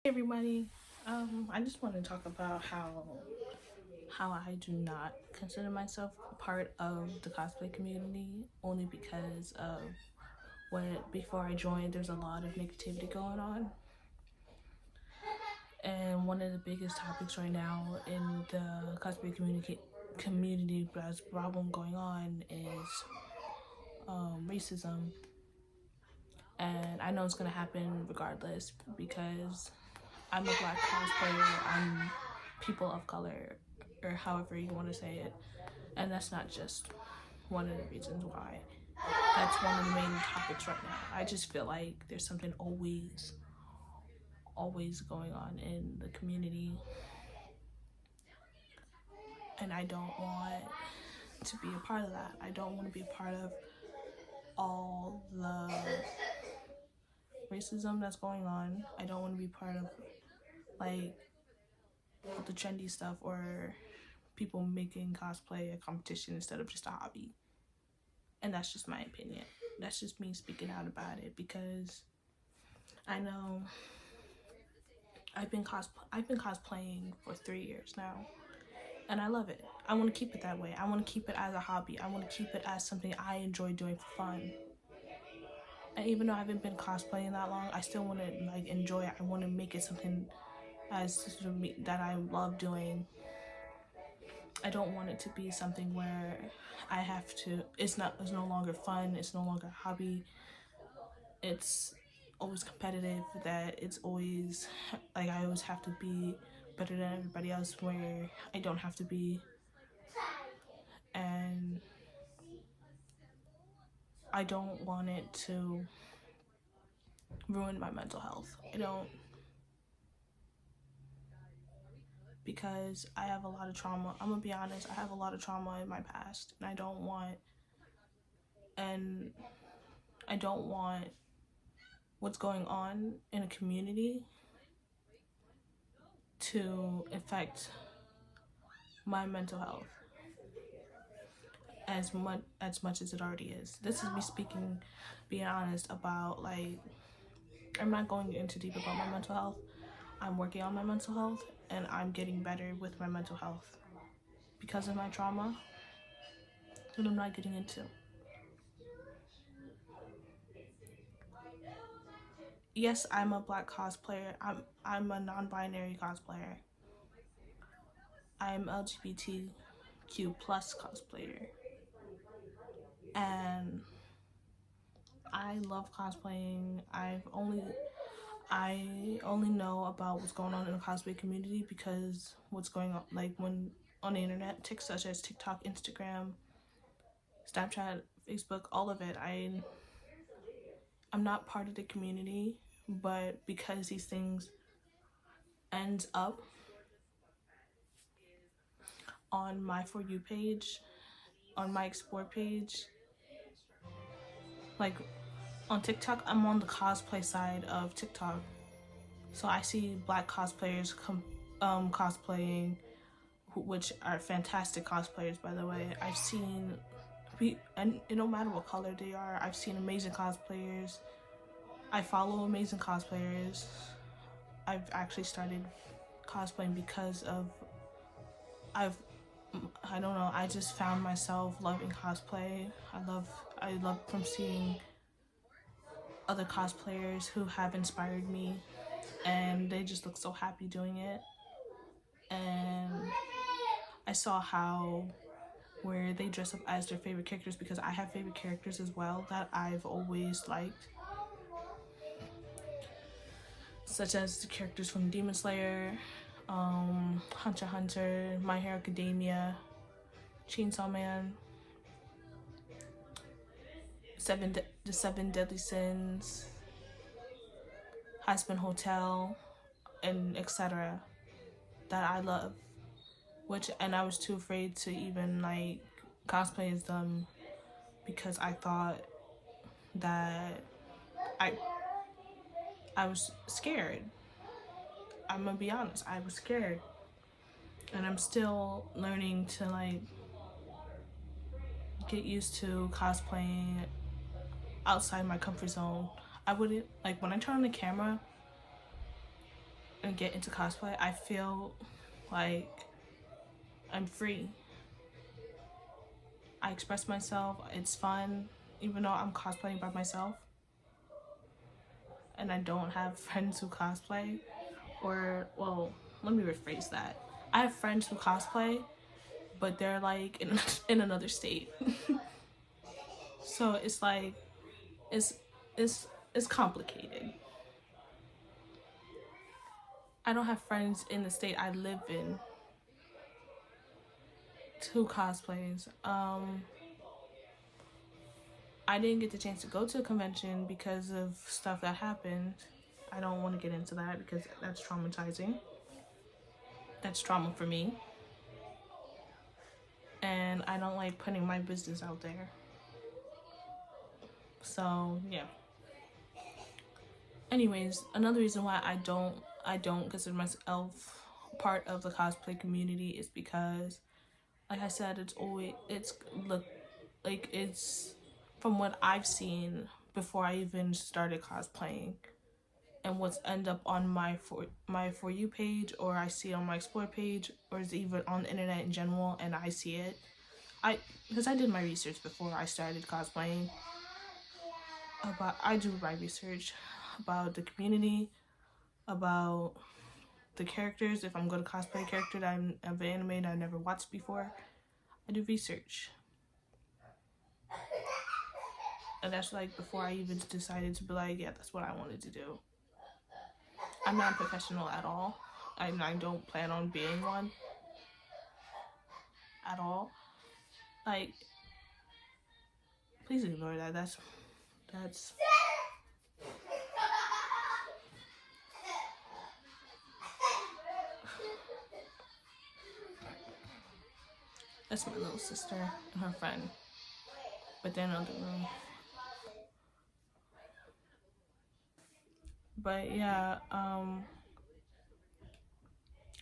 Hey everybody, I just want to talk about how I do not consider myself part of the cosplay community only because of what before I joined there's a lot of negativity going on, and one of the biggest topics right now in the cosplay community that's problem going on is racism, and I know it's gonna happen regardless because I'm a black cosplayer. I'm people of color, or however you want to say it, and that's not just one of the reasons why. That's one of the main topics right now. I just feel like there's something always going on in the community, and I don't want to be a part of that. I don't want to be a part of all the racism that's going on. I don't want to be part of like the trendy stuff or people making cosplay a competition instead of just a hobby. And that's just my opinion. That's just me speaking out about it because I know I've been cosplaying for 3 years now, and I love it. I want to keep it that way. I want to keep it as a hobby. I want to keep it as something I enjoy doing for fun. And even though I haven't been cosplaying that long, I still want to enjoy it. I want to make it something that I love doing. I don't want it to be something where I have to. It's no longer fun. It's no longer a hobby. It's always competitive. That it's always I always have to be better than everybody else, where I don't have to be. And I don't want it to ruin my mental health. I don't, because I have a lot of trauma. I'm gonna be honest, I have a lot of trauma in my past, and and I don't want what's going on in a community to affect my mental health as much as it already is. This is me speaking, being honest about I'm not going into deep about my mental health. I'm working on my mental health, and I'm getting better with my mental health because of my trauma that I'm not getting into. Yes, I'm a black cosplayer. I'm a non-binary cosplayer. I'm LGBTQ plus cosplayer, and I love cosplaying. I only know about what's going on in the cosplay community because what's going on when on the internet, such as TikTok, Instagram, Snapchat, Facebook, all of it. I'm not part of the community, but because these things ends up on my For You page, on my Explore page, like on TikTok, I'm on the cosplay side of TikTok. So I see black cosplayers cosplaying, which are fantastic cosplayers, by the way. I've seen, and it don't matter what color they are, I've seen amazing cosplayers. I follow amazing cosplayers. I've actually started cosplaying because of, I don't know, I just found myself loving cosplay. I love from seeing other cosplayers who have inspired me, and they just look so happy doing it. And I saw how where they dress up as their favorite characters, because I have favorite characters as well that I've always liked, such as the characters from Demon Slayer, Hunter x Hunter, My Hero Academia, Chainsaw Man, the Seven Deadly Sins, Husband Hotel, and etc. that I love. And I was too afraid to even cosplay as them because I thought that I I was scared. I'm gonna be honest, I was scared. And I'm still learning to get used to cosplaying outside my comfort zone. I wouldn't when I turn on the camera, and get into cosplay, I feel like I'm free. I express myself, it's fun, even though I'm cosplaying by myself and I don't have friends who cosplay. Or, well, let me rephrase that. I have friends who cosplay, but they're like in another state. So it's like, it's, it's, it's complicated. I don't have friends in the state I live in who cosplays. I didn't get the chance to go to a convention because of stuff that happened. I don't want to get into that because that's traumatizing. That's trauma for me. And I don't like putting my business out there. So, yeah. Anyways, another reason why I don't consider myself part of the cosplay community is because, like I said, it's from what I've seen before I even started cosplaying, and what's end up on my for you page, or I see on my explore page, or is even on the internet in general, and I see it. Because I did my research before I started cosplaying. I do my research about the community, about the characters. If I'm going to cosplay a character that I'm of an anime that I never watched before, I do research. And that's like before I even decided to be like, yeah, that's what I wanted to do. I'm not a professional at all. I don't plan on being one at all. Like, please ignore that. That's that's my little sister and her friend. But they're not in the room. But yeah, I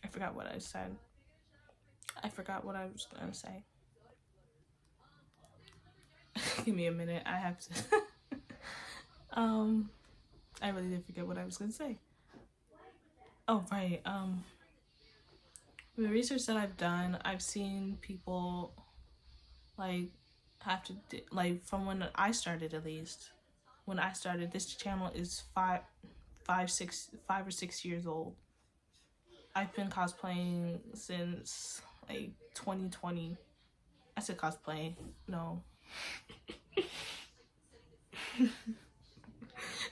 forgot what I said. I forgot what I was gonna say. Give me a minute. I have to. um, I really did forget what I was gonna say. Oh right. The research that I've done, I've seen people like have to like from when I started at least. When I started, this channel is 5 or 6 years old. I've been cosplaying since like 2020. I said cosplaying. No.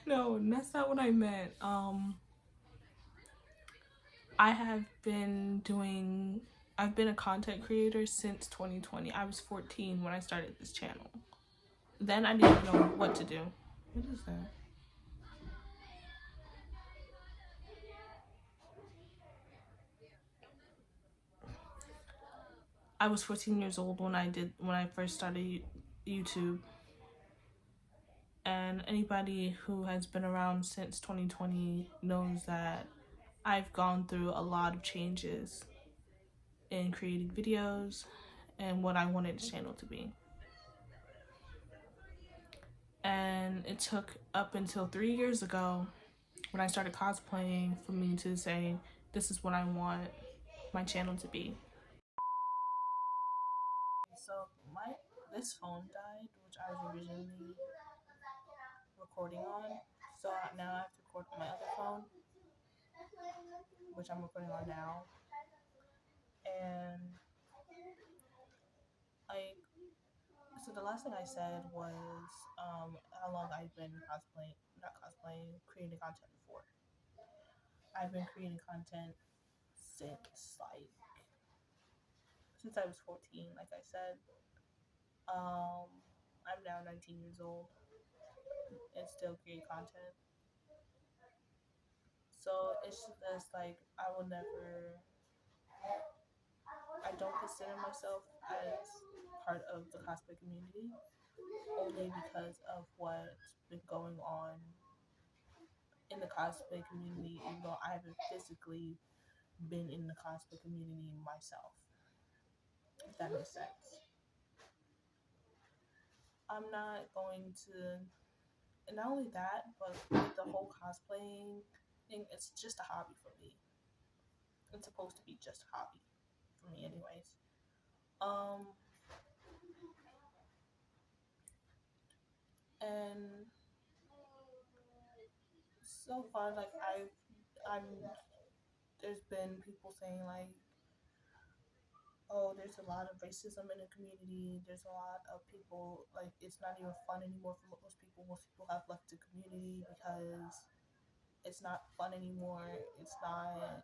No, that's not what I meant. I have been doing I've been a content creator since 2020. I was 14 when I started this channel. Then I didn't know what to do. What is that? I was 14 years old when I first started YouTube. And anybody who has been around since 2020 knows that I've gone through a lot of changes in creating videos and what I wanted the channel to be. And it took up until 3 years ago when I started cosplaying for me to say, this is what I want my channel to be. So this phone died, which I was originally recording on. So now I have to record on my other phone, which I'm recording on now. And like, so the last thing I said was how long I've been creating content for. I've been creating content since since I was 14, like I said. I'm now 19 years old and still create content. So it's just like I don't consider myself as part of the cosplay community only because of what's been going on in the cosplay community, even though I haven't physically been in the cosplay community myself. If that makes sense. I'm not going to, and not only that, but with the whole cosplaying think it's just a hobby for me. It's supposed to be just a hobby for me, anyways. Um, and so far, like I'm, there's been people saying like, oh, there's a lot of racism in the community. There's a lot of people like it's not even fun anymore for most people. Most people have left the community because it's not fun anymore. It's not.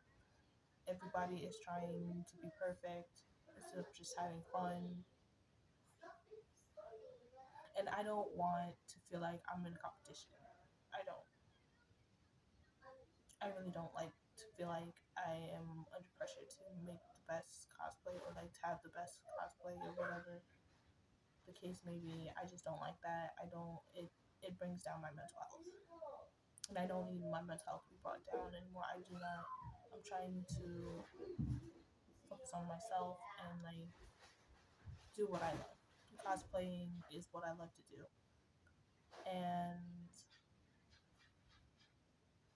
Everybody is trying to be perfect instead of just having fun. And I don't want to feel like I'm in a competition. I don't. I really don't like to feel like I am under pressure to make the best cosplay or like to have the best cosplay or whatever the case may be. I just don't like that. I don't. It brings down my mental health, and I don't need my mental health to be brought down anymore. I do not. I'm trying to focus on myself and like do what I love. Cosplaying is what I love to do, and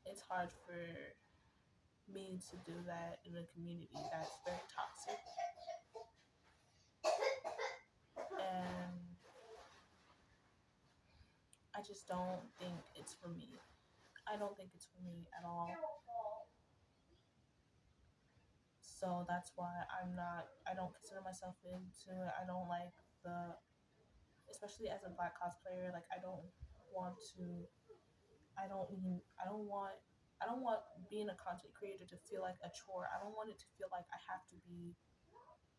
it's hard for me to do that in a community that's very toxic, and I just don't think it's for me. I don't think it's for me at all. So that's why I'm not. I don't consider myself into it. I don't like the, especially as a black cosplayer. Like I don't want to. I don't mean. I don't want. I don't want being a content creator to feel like a chore. I don't want it to feel like I have to be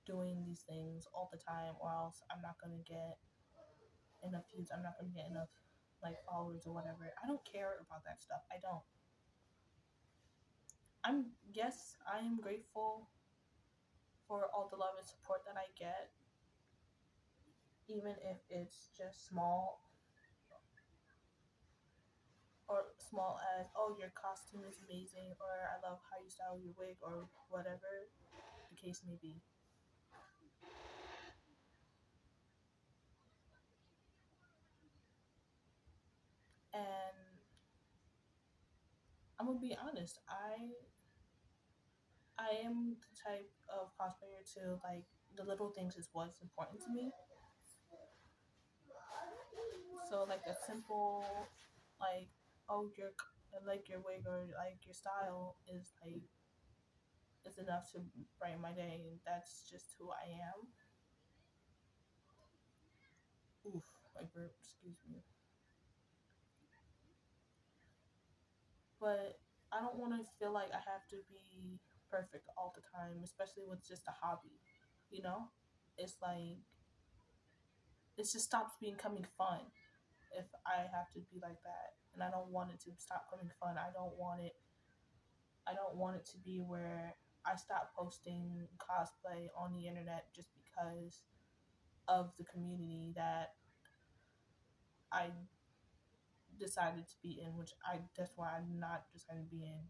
doing these things all the time, or else I'm not gonna get enough views. I'm not gonna get enough like followers or whatever. I don't care about that stuff. I don't. I'm yes, I am grateful for all the love and support that I get, even if it's just small or small as oh your costume is amazing or I love how you style your wig or whatever the case may be. And I'm gonna be honest, I am the type of cosplayer to like the little things is what's important to me. So like a simple like oh your like your wig or like your style is like is enough to brighten my day. That's just who I am. Oof, I burp, excuse me. But I don't want to feel like I have to be perfect all the time, especially with just a hobby. You know, it's like it just stops becoming fun if I have to be like that, and I don't want it to stop becoming fun. I don't want it. I don't want it to be where I stop posting cosplay on the internet just because of the community that I decided to be in, which I that's why I'm not decided to be in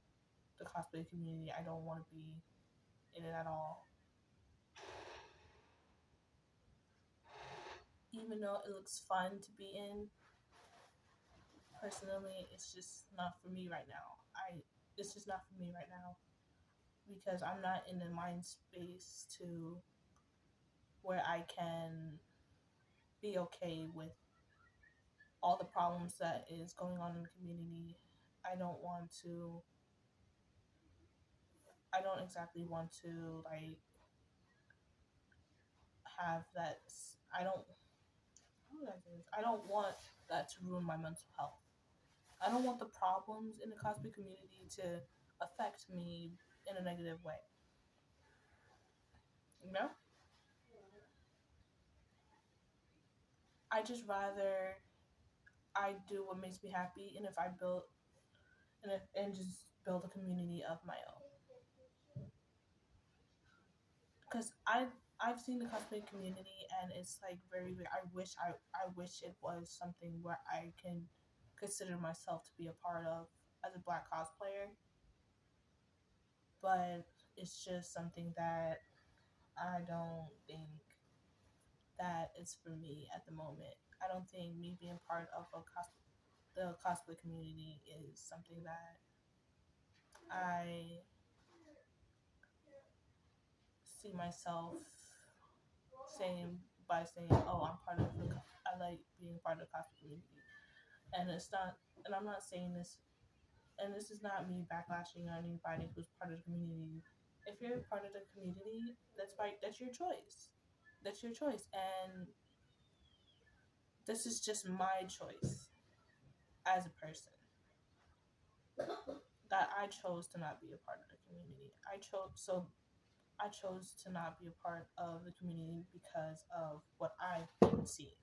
the cosplay community. I don't want to be in it at all. Even though it looks fun to be in, personally, it's just not for me right now. It's just not for me right now because I'm not in the mind space to where I can be okay with all the problems that is going on in the community. I don't want to. I don't exactly want to like have that. I don't. How would I say this? I don't want that to ruin my mental health. I don't want the problems in the cosplay community to affect me in a negative way. You know, I just rather I do what makes me happy, and if I build and just build a community of my own. Because I've seen the cosplay community, and it's like very. I wish it was something where I can consider myself to be a part of as a black cosplayer, but it's just something that I don't think that is for me at the moment. I don't think me being part of the cosplay community is something that I see myself saying by saying, "Oh, I'm part of the. I like being part of the cosplay community," and it's not. And I'm not saying this. And this is not me backlashing on anybody who's part of the community. If you're part of the community, that's right. That's your choice. That's your choice, and this is just my choice as a person that I chose to not be a part of the community. I chose to not be a part of the community because of what I've been seeing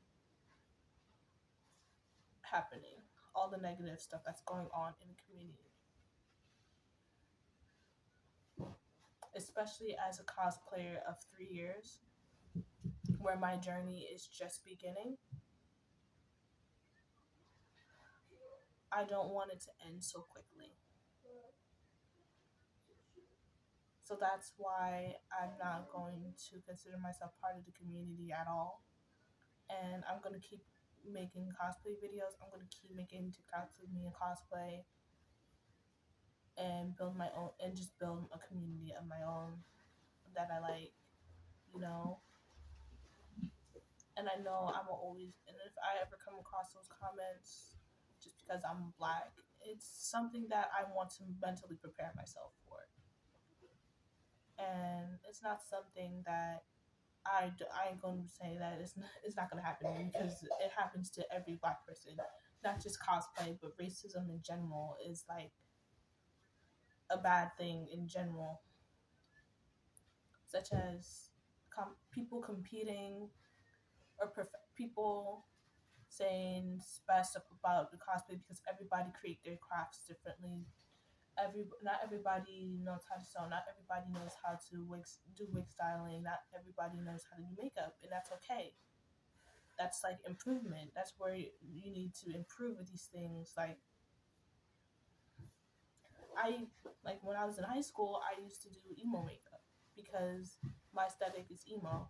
happening, all the negative stuff that's going on in the community, especially as a cosplayer of 3 years, where my journey is just beginning. I don't want it to end so quickly. So that's why I'm not going to consider myself part of the community at all. And I'm going to keep making cosplay videos. I'm going to keep making TikToks with me and cosplay and build my own and just build a community of my own that I like, you know. And I know I'm always, and if I ever come across those comments just because I'm black, it's something that I want to mentally prepare myself for. And it's not something that I ain't going to say that it's not going to happen because it happens to every black person, not just cosplay, but racism in general is like a bad thing in general, such as people competing or people saying bad stuff about the cosplay because everybody create their crafts differently. Not everybody knows how to sew. Not everybody knows how to do wig styling. Not everybody knows how to do makeup, and that's okay. That's like improvement. That's where you need to improve with these things. I like when I was in high school, I used to do emo makeup because my aesthetic is emo,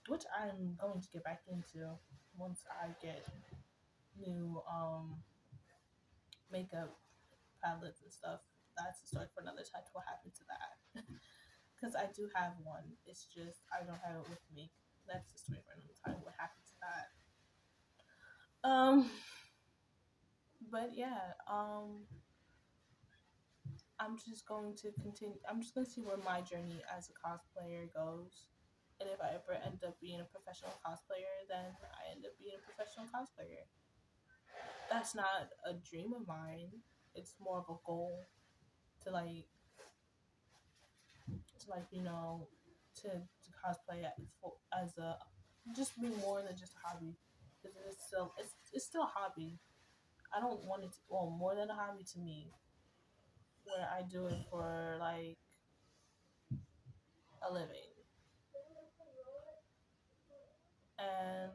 which I'm going to get back into once I get new makeup palettes and stuff. That's a story for another time. What happened to that? Because I do have one. It's just I don't have it with me. That's the story for another time. What happened to that? Um, but yeah, I'm just going to continue. I'm just going to see where my journey as a cosplayer goes. And if I ever end up being a professional cosplayer, then I end up being a professional cosplayer. That's not a dream of mine. It's more of a goal to to cosplay as a just be more than just a hobby because it's still a hobby. I don't want it to, well, more than a hobby to me, where I do it for like a living, and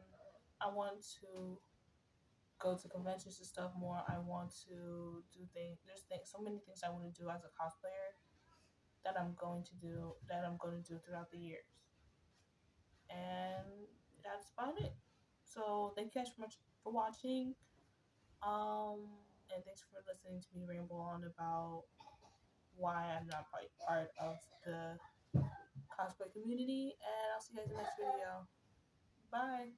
I want to go to conventions and stuff more. I want to do things. So many things I want to do as a cosplayer that I'm going to do throughout the years, and that's about it. So thank you guys so much for watching. And thanks for listening to me ramble on about why I'm not part of the cosplay community. And I'll see you guys in the next video. Bye.